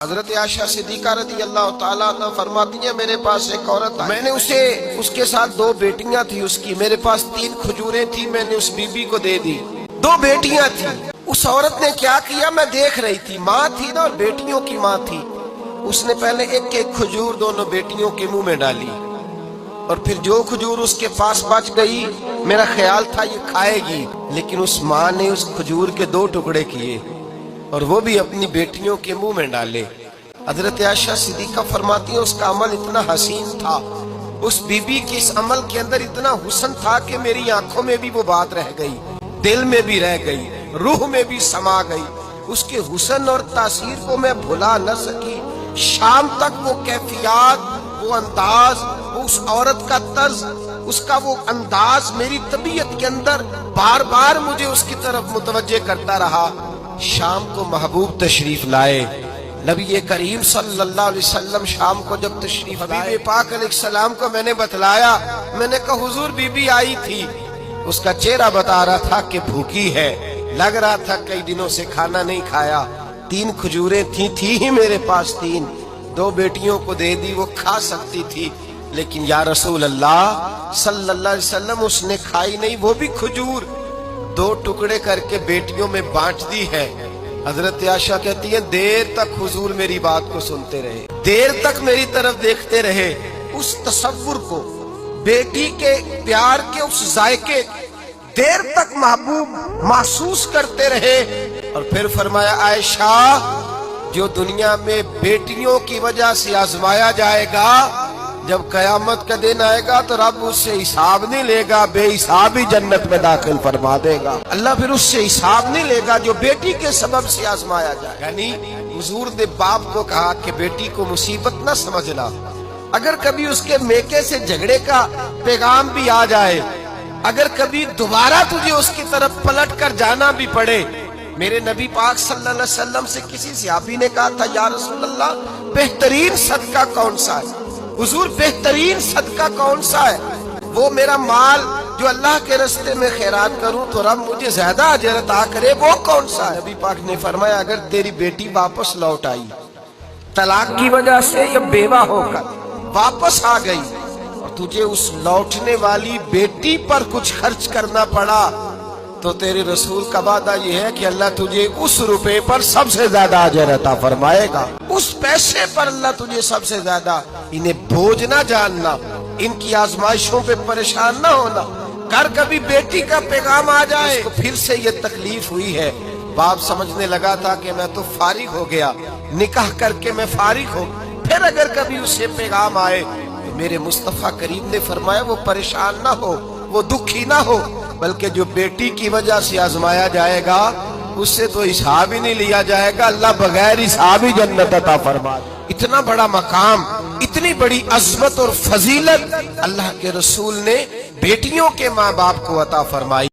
حضرت عائشہ صدیقہ رضی اللہ تعالیٰ عنہ فرماتی ہیں میرے پاس ایک عورت آئی، میں نے اس کے ساتھ 2 بیٹیاں تھی اس کی، میرے پاس 3 کھجوریں تھی، میں نے اس بی بی کو دے دی، 2 بیٹیاں تھی۔ اس عورت نے کیا کیا، میں دیکھ رہی تھی، ماں تھی نا اور بیٹیوں کی ماں تھی، اس نے پہلے ایک کھجور دونوں بیٹیوں کے منہ میں ڈالی اور پھر جو کھجور اس کے پاس بچ گئی میرا خیال تھا یہ کھائے گی، لیکن اس ماں نے اس کھجور کے 2 ٹکڑے کیے اور وہ بھی اپنی بیٹیوں کے منہ میں ڈالے۔ حضرت عائشہ صدیقہ فرماتی ہیں اس کا عمل اتنا حسین تھا، اس بی بی کے اس عمل کے اندر اتنا حسن تھا کہ میری آنکھوں میں بھی وہ بات رہ گئی، دل میں بھی رہ گئی، روح میں بھی سما گئی۔ اس کے حسن اور تاثیر کو میں بھلا نہ سکی، شام تک وہ کیفیات، وہ انداز، اس عورت کا طرز، اس کا وہ انداز میری طبیعت کے اندر بار بار مجھے اس کی طرف متوجہ کرتا رہا۔ شام کو محبوب تشریف لائے، نبی کریم صلی اللہ علیہ وسلم شام کو جب تشریف لائے، حبیب پاک علیہ السلام کو میں نے بتلایا، میں نے کہا حضور بی بی آئی تھی، اس کا چہرہ بتا رہا تھا کہ بھوکی ہے، لگ رہا تھا کئی دنوں سے کھانا نہیں کھایا، 3 کھجوریں تھی ہی میرے پاس 3، 2 بیٹیوں کو دے دی، وہ کھا سکتی تھی، لیکن یا رسول اللہ صلی اللہ علیہ وسلم اس نے کھائی نہیں، وہ بھی کھجور 2 ٹکڑے کر کے بیٹیوں میں بانٹ دی ہے۔ حضرت عائشہ کہتی ہیں دیر تک حضور میری بات کو سنتے رہے، دیر تک میری طرف دیکھتے رہے، اس تصور کو، بیٹی کے پیار کے اس ذائقے دیر تک محبوب محسوس کرتے رہے، اور پھر فرمایا عائشہ جو دنیا میں بیٹیوں کی وجہ سے آزمایا جائے گا، جب قیامت کا دن آئے گا تو رب اس سے حساب نہیں لے گا، بے حساب ہی جنت میں داخل فرما دے گا۔ اللہ پھر اس سے حساب نہیں لے گا جو بیٹی کے سبب سے آزمایا جائے۔ یعنی حضور نے باپ کو کہا کہ بیٹی کو مصیبت نہ سمجھنا، اگر کبھی اس کے میکے سے جھگڑے کا پیغام بھی آ جائے، اگر کبھی دوبارہ تجھے اس کی طرف پلٹ کر جانا بھی پڑے، میرے نبی پاک صلی اللہ علیہ وسلم سے کسی صحابی نے کہا تھا یا رسول اللہ بہترین صدقہ کون سا ہے؟ حضور بہترین صدقہ کون سا ہے؟ وہ میرا مال جو اللہ کے راستے میں خیرات کروں تو رب مجھے زیادہ اجر عطا کرے، وہ کون سا ہے؟ نبی پاک نے فرمایا اگر تیری بیٹی واپس لوٹ آئی، طلاق کی وجہ سے یا بیوہ ہو کر واپس آ گئی اور تجھے اس لوٹنے والی بیٹی پر کچھ خرچ کرنا پڑا، تو تیرے رسول کا وعدہ یہ ہے کہ اللہ تجھے اس روپے پر سب سے زیادہ اجر عطا فرمائے گا، اس پیسے پر اللہ تجھے سب سے زیادہ۔ انہیں بوجھ نہ جاننا، ان کی آزمائشوں پہ پریشان نہ ہونا، کر کبھی بیٹی کا پیغام آ جائے اس کو پھر سے یہ تکلیف ہوئی ہے، باپ سمجھنے لگا تھا کہ میں تو فارغ ہو گیا، نکاح کر کے میں فارغ ہوں، پھر اگر کبھی اس سے پیغام آئے تو میرے مصطفیٰ کریم نے فرمایا وہ پریشان نہ ہو، وہ دکھی نہ ہو، بلکہ جو بیٹی کی وجہ سے آزمایا جائے گا اس سے تو حساب ہی نہیں لیا جائے گا، اللہ بغیر حساب ہی جنت عطا فرما دے۔ اتنا بڑا مقام، اتنی بڑی عظمت اور فضیلت اللہ کے رسول نے بیٹیوں کے ماں باپ کو عطا فرمائی۔